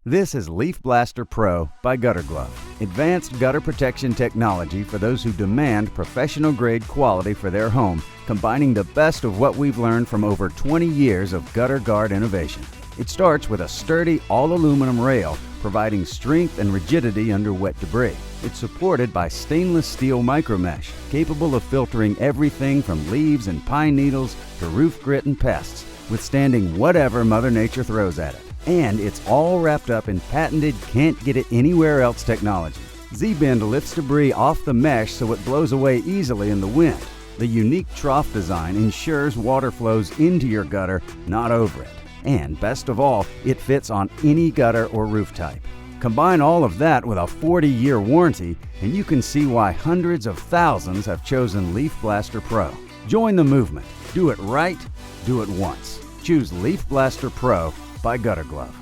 This is LeafBlaster Pro by Gutter Glove. Advanced gutter protection technology for those who demand professional-grade quality for their home, combining the best of what we've learned from over 20 years of gutter guard innovation. It starts with a sturdy all-aluminum rail, providing strength and rigidity under wet debris. It's supported by stainless steel micromesh, capable of filtering everything from leaves and pine needles to roof grit and pests, withstanding whatever Mother Nature throws at it. And it's all wrapped up in patented can't-get-it-anywhere-else technology. Z-Bend lifts debris off the mesh so it blows away easily in the wind. The unique trough design ensures water flows into your gutter, not over it. And best of all, it fits on any gutter or roof type. Combine all of that with a 40-year warranty, and you can see why hundreds of thousands have chosen LeafBlaster Pro. Join the movement. Do it right. Do it once. Choose LeafBlaster Pro by Gutter Glove.